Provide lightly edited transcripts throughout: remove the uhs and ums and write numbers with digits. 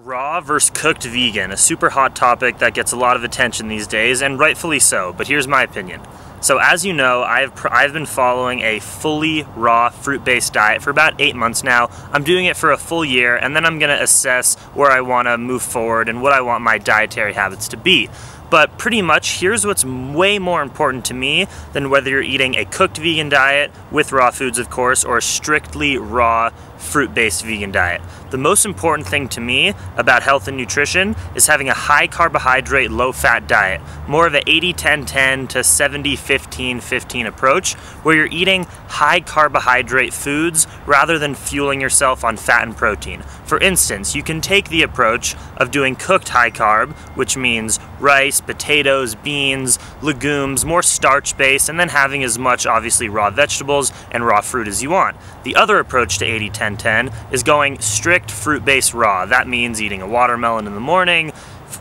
Raw versus cooked vegan, a super hot topic that gets a lot of attention these days, and rightfully so, but here's my opinion. So as you know, I've been following a fully raw fruit-based diet for about 8 months now. I'm doing it for a full year, and then I'm gonna assess where I wanna move forward and what I want my dietary habits to be. But pretty much, here's what's way more important to me than whether you're eating a cooked vegan diet, with raw foods of course, or a strictly raw fruit-based vegan diet. The most important thing to me about health and nutrition is having a high carbohydrate, low fat diet. More of an 80-10-10 to 70-15-15 approach, where you're eating high carbohydrate foods rather than fueling yourself on fat and protein. For instance, you can take the approach of doing cooked high carb, which means rice, potatoes, beans, legumes, more starch based, and then having as much obviously raw vegetables and raw fruit as you want. The other approach to 80-10-10 is going strict fruit-based raw. That means eating a watermelon in the morning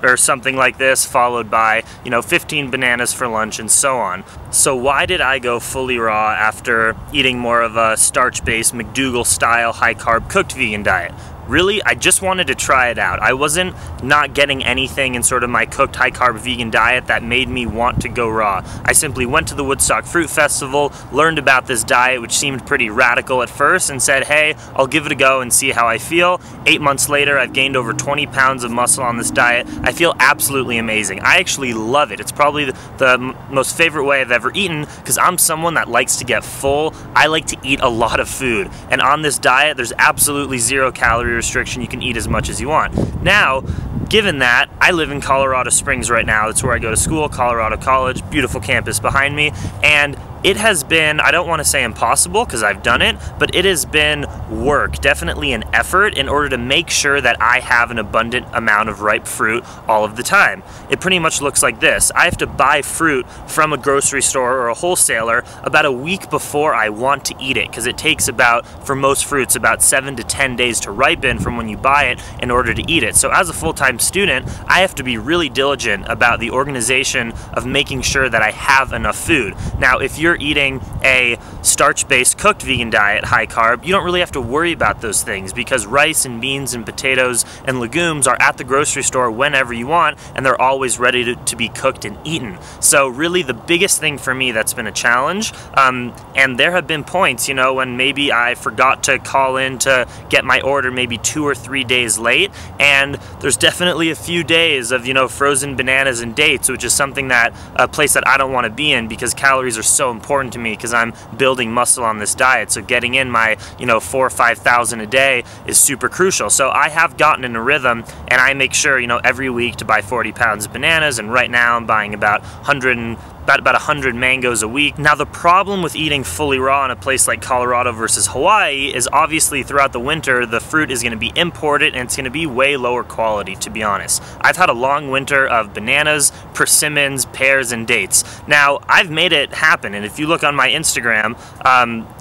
or something like this, followed by 15 bananas for lunch and so on. So why did I go fully raw after eating more of a starch-based McDougall style high carb cooked vegan diet? Really, I just wanted to try it out. I wasn't not getting anything in sort of my cooked high-carb vegan diet that made me want to go raw. I simply went to the Woodstock Fruit Festival, learned about this diet, which seemed pretty radical at first, and said, hey, I'll give it a go and see how I feel. 8 months later, I've gained over 20 pounds of muscle on this diet. I feel absolutely amazing. I actually love it. It's probably the most favorite way I've ever eaten, because I'm someone that likes to get full. I like to eat a lot of food. And on this diet, there's absolutely 0 calorie restriction. You can eat as much as you want. Now, given that, I live in Colorado Springs right now. That's where I go to school, Colorado College, beautiful campus behind me, and it has been, I don't want to say impossible because I've done it, but it has been work, definitely an effort in order to make sure that I have an abundant amount of ripe fruit all of the time. It pretty much looks like this. I have to buy fruit from a grocery store or a wholesaler about a week before I want to eat it, because it takes about, for most fruits, about 7 to 10 days to ripen from when you buy it in order to eat it. So as a full-time student, I have to be really diligent about the organization of making sure that I have enough food. Now, if you're eating a starch-based cooked vegan diet, high carb, you don't really have to worry about those things because rice and beans and potatoes and legumes are at the grocery store whenever you want, and they're always ready to be cooked and eaten. So really the biggest thing for me that's been a challenge, and there have been points, when maybe I forgot to call in to get my order maybe 2 or 3 days late, and there's definitely a few days of, frozen bananas and dates, which is something that, a place that I don't want to be in because calories are so important to me because I'm building muscle on this diet. So getting in my 4,000 or 5,000 a day is super crucial. So I have gotten in a rhythm, and I make sure every week to buy 40 pounds of bananas, and right now I'm buying about 100 mangoes a week. Now the problem with eating fully raw in a place like Colorado versus Hawaii is obviously throughout the winter the fruit is going to be imported and it's going to be way lower quality, to be honest. I've had a long winter of bananas, persimmons, pears, and dates. Now I've made it happen, and if you look on my Instagram,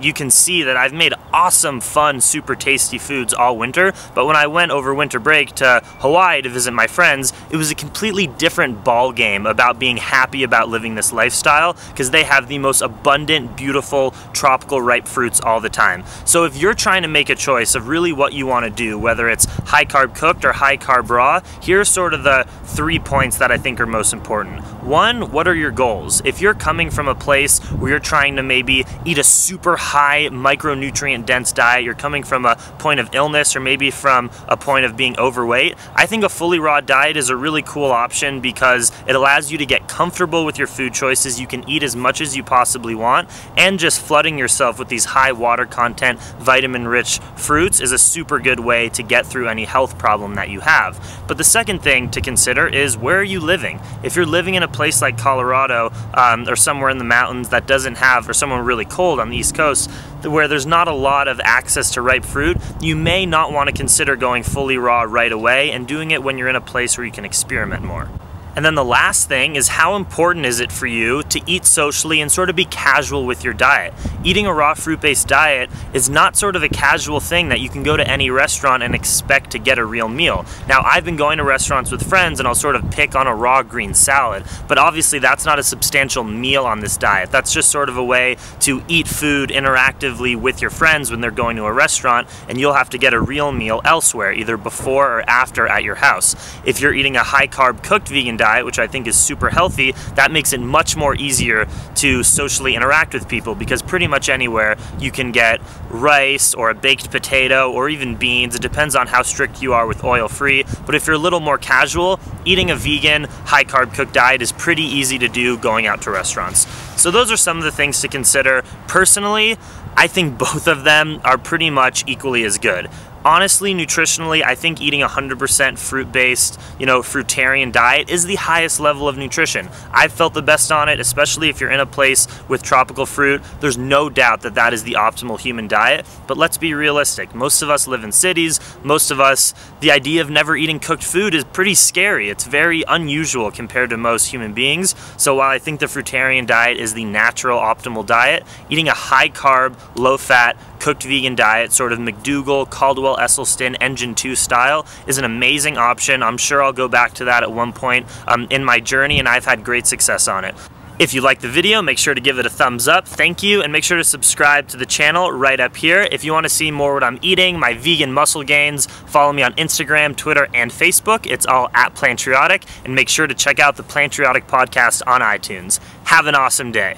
you can see that I've made awesome, fun, super tasty foods all winter, but when I went over winter break to Hawaii to visit my friends, it was a completely different ball game about being happy about living this lifestyle, because they have the most abundant, beautiful, tropical ripe fruits all the time. So if you're trying to make a choice of really what you want to do, whether it's high carb cooked or high carb raw, here's sort of the 3 points that I think are most important. One, what are your goals? If you're coming from a place where you're trying to maybe eat a super high micronutrient dense diet, you're coming from a point of illness or maybe from a point of being overweight, I think a fully raw diet is a really cool option because it allows you to get comfortable with your food choices. You can eat as much as you possibly want, and just flooding yourself with these high water content, vitamin rich fruits is a super good way to get through any health problem that you have. But the second thing to consider is, where are you living? If you're living in a place like Colorado or somewhere in the mountains that doesn't have, or somewhere really cold on the East Coast where there's not a lot of access to ripe fruit, you may not want to consider going fully raw right away and doing it when you're in a place where you can experiment more. And then the last thing is, how important is it for you to eat socially and sort of be casual with your diet? Eating a raw fruit-based diet is not sort of a casual thing that you can go to any restaurant and expect to get a real meal. Now, I've been going to restaurants with friends and I'll sort of pick on a raw green salad, but obviously that's not a substantial meal on this diet. That's just sort of a way to eat food interactively with your friends when they're going to a restaurant, and you'll have to get a real meal elsewhere, either before or after at your house. If you're eating a high-carb cooked vegan diet, which I think is super healthy, that makes it much more easier to socially interact with people, because pretty much anywhere you can get rice or a baked potato or even beans. It depends on how strict you are with oil-free, but if you're a little more casual, eating a vegan high-carb cooked diet is pretty easy to do going out to restaurants. So those are some of the things to consider. Personally, I think both of them are pretty much equally as good. Honestly, nutritionally, I think eating 100% fruit-based, fruitarian diet is the highest level of nutrition. I've felt the best on it, especially if you're in a place with tropical fruit. There's no doubt that that is the optimal human diet, but let's be realistic. Most of us live in cities. Most of us, the idea of never eating cooked food is pretty scary. It's very unusual compared to most human beings. So while I think the fruitarian diet is the natural, optimal diet, eating a high-carb, low-fat, cooked vegan diet, sort of McDougall, Caldwell Esselstyn, Engine 2 style, is an amazing option. I'm sure I'll go back to that at one point in my journey, and I've had great success on it. If you liked the video, make sure to give it a thumbs up. Thank you, and make sure to subscribe to the channel right up here. If you want to see more what I'm eating, my vegan muscle gains, follow me on Instagram, Twitter, and Facebook. It's all at Plantriotic, and make sure to check out the Plantriotic Podcast on iTunes. Have an awesome day.